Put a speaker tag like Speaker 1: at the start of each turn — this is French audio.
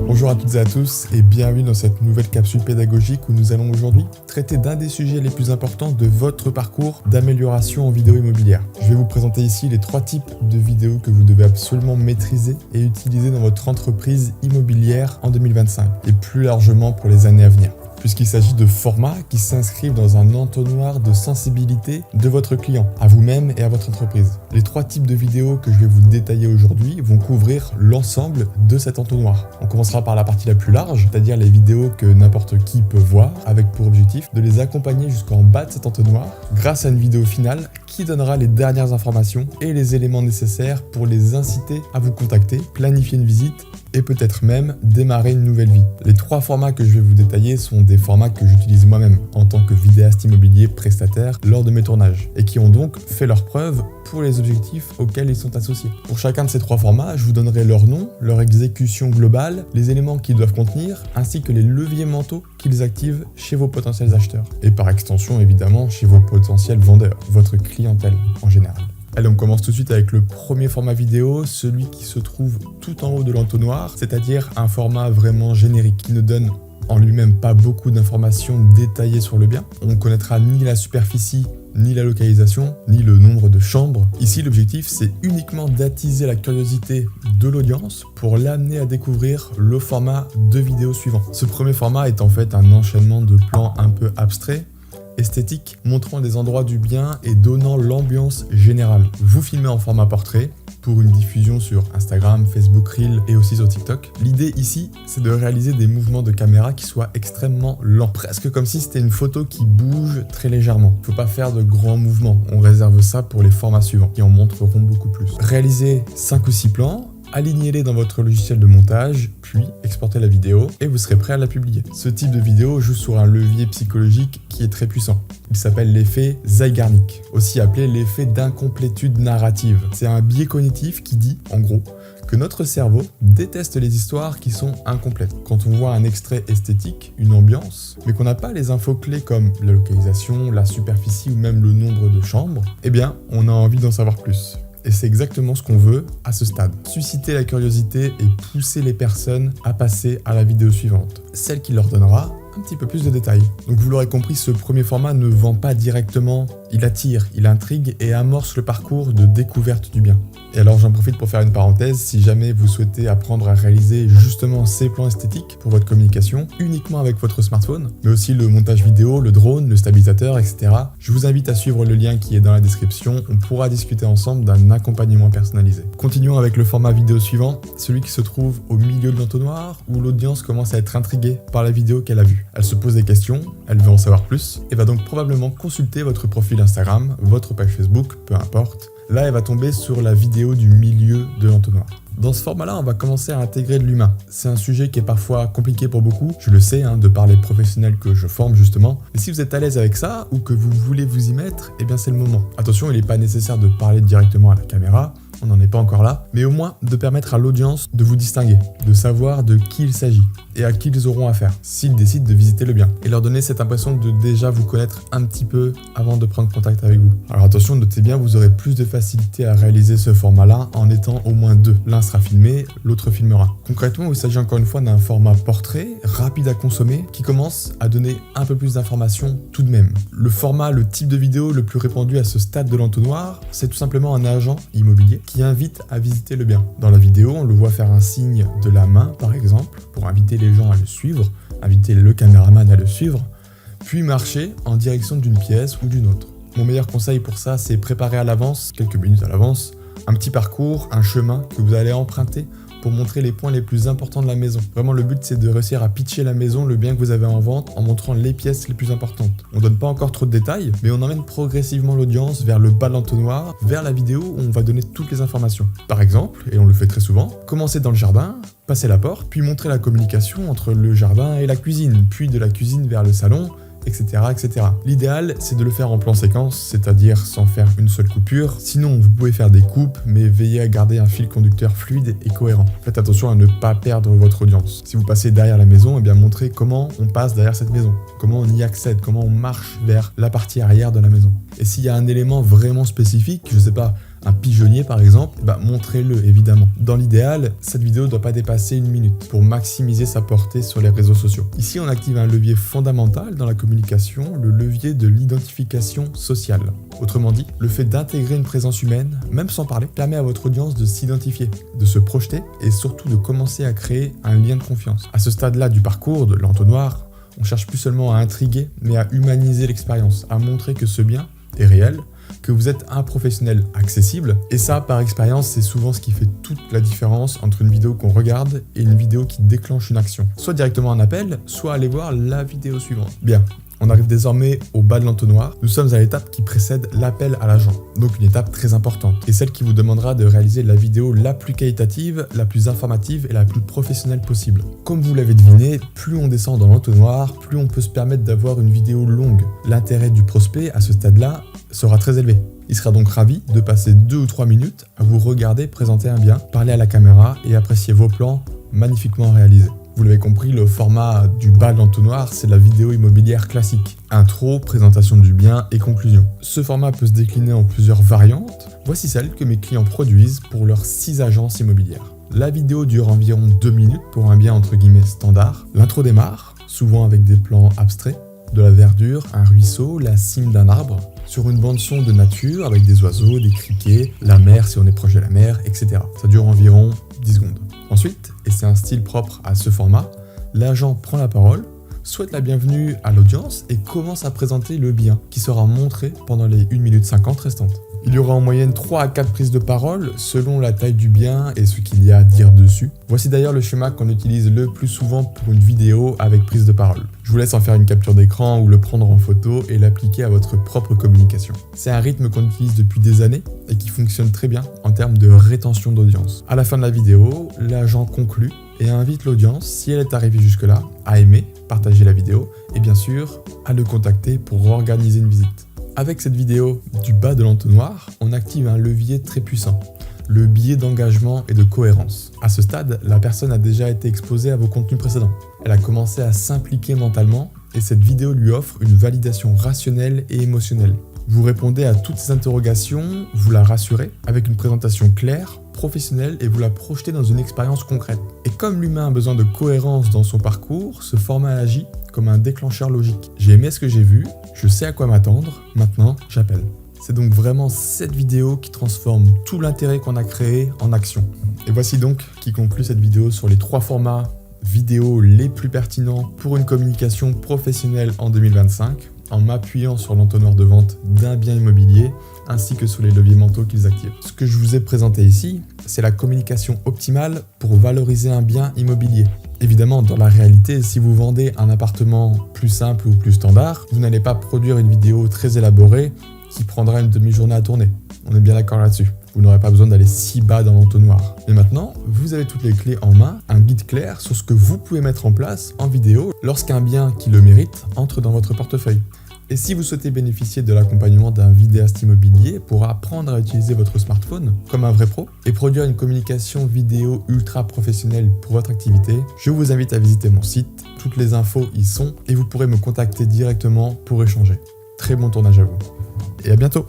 Speaker 1: Bonjour à toutes et à tous et bienvenue dans cette nouvelle capsule pédagogique où nous allons aujourd'hui traiter d'un des sujets les plus importants de votre parcours d'amélioration en vidéo immobilière. Je vais vous présenter ici les 3 types de vidéos que vous devez absolument maîtriser et utiliser dans votre entreprise immobilière en 2025 et plus largement pour les années à venir, puisqu'il s'agit de formats qui s'inscrivent dans un entonnoir de sensibilité de votre client, à vous-même et à votre entreprise. Les 3 types de vidéos que je vais vous détailler aujourd'hui vont couvrir l'ensemble de cet entonnoir. On commencera par la partie la plus large, c'est-à-dire les vidéos que n'importe qui peut voir, avec pour objectif de les accompagner jusqu'en bas de cet entonnoir, grâce à une vidéo finale qui donnera les dernières informations et les éléments nécessaires pour les inciter à vous contacter, planifier une visite et peut-être même démarrer une nouvelle vie. Les 3 formats que je vais vous détailler sont des formats que j'utilise moi-même en tant que vidéaste immobilier prestataire lors de mes tournages et qui ont donc fait leurs preuves pour les objectifs auxquels ils sont associés. Pour chacun de ces 3 formats, je vous donnerai leur nom, leur exécution globale, les éléments qu'ils doivent contenir, ainsi que les leviers mentaux qu'ils activent chez vos potentiels acheteurs. Et par extension, évidemment, chez vos potentiels vendeurs, votre clientèle en général. Allez, on commence tout de suite avec le premier format vidéo, celui qui se trouve tout en haut de l'entonnoir, c'est-à-dire un format vraiment générique qui ne donne en lui-même pas beaucoup d'informations détaillées sur le bien. On ne connaîtra ni la superficie, ni la localisation, ni le nombre de chambres. Ici, l'objectif, c'est uniquement d'attiser la curiosité de l'audience pour l'amener à découvrir le format de vidéo suivant. Ce premier format est en fait un enchaînement de plans un peu abstraits, esthétique, montrant des endroits du bien et donnant l'ambiance générale. Vous filmez en format portrait pour une diffusion sur Instagram, Facebook Reel et aussi sur TikTok. L'idée ici, c'est de réaliser des mouvements de caméra qui soient extrêmement lents, presque comme si c'était une photo qui bouge très légèrement. Il ne faut pas faire de grands mouvements, on réserve ça pour les formats suivants qui en montreront beaucoup plus. Réalisez 5 ou 6 plans, alignez-les dans votre logiciel de montage, puis exportez la vidéo et vous serez prêt à la publier. Ce type de vidéo joue sur un levier psychologique qui est très puissant. Il s'appelle l'effet Zeigarnik, aussi appelé l'effet d'incomplétude narrative. C'est un biais cognitif qui dit, en gros, que notre cerveau déteste les histoires qui sont incomplètes. Quand on voit un extrait esthétique, une ambiance, mais qu'on n'a pas les infos clés comme la localisation, la superficie ou même le nombre de chambres, eh bien, on a envie d'en savoir plus. Et c'est exactement ce qu'on veut à ce stade. Susciter la curiosité et pousser les personnes à passer à la vidéo suivante, celle qui leur donnera un petit peu plus de détails. Donc vous l'aurez compris, ce premier format ne vend pas directement, il attire, il intrigue et amorce le parcours de découverte du bien. Et alors j'en profite pour faire une parenthèse, si jamais vous souhaitez apprendre à réaliser justement ces plans esthétiques pour votre communication, uniquement avec votre smartphone, mais aussi le montage vidéo, le drone, le stabilisateur, etc. Je vous invite à suivre le lien qui est dans la description, on pourra discuter ensemble d'un accompagnement personnalisé. Continuons avec le format vidéo suivant, celui qui se trouve au milieu de l'entonnoir, où l'audience commence à être intriguée par la vidéo qu'elle a vue. Elle se pose des questions, elle veut en savoir plus, et va donc probablement consulter votre profil Instagram, votre page Facebook, peu importe. Là, elle va tomber sur la vidéo du milieu de l'entonnoir. Dans ce format-là, on va commencer à intégrer de l'humain. C'est un sujet qui est parfois compliqué pour beaucoup, je le sais, de par les professionnels que je forme justement. Mais si vous êtes à l'aise avec ça, ou que vous voulez vous y mettre, eh bien c'est le moment. Attention, il n'est pas nécessaire de parler directement à la caméra, on n'en est pas encore là, mais au moins de permettre à l'audience de vous distinguer, de savoir de qui il s'agit et à qui ils auront affaire s'ils décident de visiter le bien et leur donner cette impression de déjà vous connaître un petit peu avant de prendre contact avec vous. Alors attention, notez bien, vous aurez plus de facilité à réaliser ce format-là en étant au moins 2. L'un sera filmé, l'autre filmera. Concrètement, il s'agit encore une fois d'un format portrait, rapide à consommer, qui commence à donner un peu plus d'informations tout de même. Le format, le type de vidéo le plus répandu à ce stade de l'entonnoir, c'est tout simplement un agent immobilier qui invite à visiter le bien. Dans la vidéo, on le voit faire un signe de la main, par exemple, pour inviter les gens à le suivre, inviter le caméraman à le suivre, puis marcher en direction d'une pièce ou d'une autre. Mon meilleur conseil pour ça, c'est préparer à l'avance, quelques minutes à l'avance, un petit parcours, un chemin que vous allez emprunter pour montrer les points les plus importants de la maison. Vraiment, le but, c'est de réussir à pitcher la maison, le bien que vous avez en vente, en montrant les pièces les plus importantes. On donne pas encore trop de détails, mais on emmène progressivement l'audience vers le bas de l'entonnoir, vers la vidéo où on va donner toutes les informations. Par exemple, et on le fait très souvent, commencer dans le jardin, passer la porte, puis montrer la communication entre le jardin et la cuisine, puis de la cuisine vers le salon, etc., etc. L'idéal, c'est de le faire en plan séquence, c'est-à-dire sans faire une seule coupure. Sinon, vous pouvez faire des coupes, mais veillez à garder un fil conducteur fluide et cohérent. Faites attention à ne pas perdre votre audience. Si vous passez derrière la maison, eh bien montrez comment on passe derrière cette maison, comment on y accède, comment on marche vers la partie arrière de la maison. Et s'il y a un élément vraiment spécifique, je sais pas, un pigeonnier par exemple, montrez-le évidemment. Dans l'idéal, cette vidéo ne doit pas dépasser 1 minute pour maximiser sa portée sur les réseaux sociaux. Ici, on active un levier fondamental dans la communication, le levier de l'identification sociale. Autrement dit, le fait d'intégrer une présence humaine, même sans parler, permet à votre audience de s'identifier, de se projeter et surtout de commencer à créer un lien de confiance. À ce stade-là du parcours de l'entonnoir, on cherche plus seulement à intriguer, mais à humaniser l'expérience, à montrer que ce bien est réel, que vous êtes un professionnel accessible. Et ça, par expérience, c'est souvent ce qui fait toute la différence entre une vidéo qu'on regarde et une vidéo qui déclenche une action. Soit directement un appel, soit aller voir la vidéo suivante. Bien. On arrive désormais au bas de l'entonnoir. Nous sommes à l'étape qui précède l'appel à l'agent, donc une étape très importante, et celle qui vous demandera de réaliser la vidéo la plus qualitative, la plus informative et la plus professionnelle possible. Comme vous l'avez deviné, plus on descend dans l'entonnoir, plus on peut se permettre d'avoir une vidéo longue. L'intérêt du prospect à ce stade-là sera très élevé. Il sera donc ravi de passer 2 ou 3 minutes à vous regarder présenter un bien, parler à la caméra et apprécier vos plans magnifiquement réalisés. Vous l'avez compris, le format du bas de l'entonnoir, c'est la vidéo immobilière classique. Intro, présentation du bien et conclusion. Ce format peut se décliner en plusieurs variantes. Voici celle que mes clients produisent pour leurs 6 agences immobilières. La vidéo dure environ 2 minutes pour un bien entre guillemets standard. L'intro démarre, souvent avec des plans abstraits, de la verdure, un ruisseau, la cime d'un arbre, sur une bande son de nature avec des oiseaux, des criquets, la mer si on est proche de la mer, etc. Ça dure environ 10 secondes. Ensuite, et c'est un style propre à ce format, l'agent prend la parole, souhaite la bienvenue à l'audience et commence à présenter le bien qui sera montré pendant les 1 minute 50 restantes. Il y aura en moyenne 3 à 4 prises de parole selon la taille du bien et ce qu'il y a à dire dessus. Voici d'ailleurs le schéma qu'on utilise le plus souvent pour une vidéo avec prise de parole. Je vous laisse en faire une capture d'écran ou le prendre en photo et l'appliquer à votre propre communication. C'est un rythme qu'on utilise depuis des années et qui fonctionne très bien en termes de rétention d'audience. À la fin de la vidéo, l'agent conclut et invite l'audience, si elle est arrivée jusque-là, à aimer, partager la vidéo et bien sûr à le contacter pour organiser une visite. Avec cette vidéo du bas de l'entonnoir, on active un levier très puissant, le biais d'engagement et de cohérence. À ce stade, la personne a déjà été exposée à vos contenus précédents. Elle a commencé à s'impliquer mentalement et cette vidéo lui offre une validation rationnelle et émotionnelle. Vous répondez à toutes ces interrogations, vous la rassurez avec une présentation claire, professionnelle et vous la projetez dans une expérience concrète. Et comme l'humain a besoin de cohérence dans son parcours, ce format agit comme un déclencheur logique. J'ai aimé ce que j'ai vu, je sais à quoi m'attendre, maintenant j'appelle. C'est donc vraiment cette vidéo qui transforme tout l'intérêt qu'on a créé en action. Et voici donc qui conclut cette vidéo sur les 3 formats vidéo les plus pertinents pour une communication professionnelle en 2025, en m'appuyant sur l'entonnoir de vente d'un bien immobilier ainsi que sur les leviers mentaux qu'ils activent. Ce que je vous ai présenté ici, c'est la communication optimale pour valoriser un bien immobilier. Évidemment, dans la réalité, si vous vendez un appartement plus simple ou plus standard, vous n'allez pas produire une vidéo très élaborée qui prendra une demi-journée à tourner. On est bien d'accord là-dessus. Vous n'aurez pas besoin d'aller si bas dans l'entonnoir. Mais maintenant, vous avez toutes les clés en main, un guide clair sur ce que vous pouvez mettre en place en vidéo lorsqu'un bien qui le mérite entre dans votre portefeuille. Et si vous souhaitez bénéficier de l'accompagnement d'un vidéaste immobilier pour apprendre à utiliser votre smartphone comme un vrai pro et produire une communication vidéo ultra professionnelle pour votre activité, je vous invite à visiter mon site, toutes les infos y sont et vous pourrez me contacter directement pour échanger. Très bon tournage à vous et à bientôt!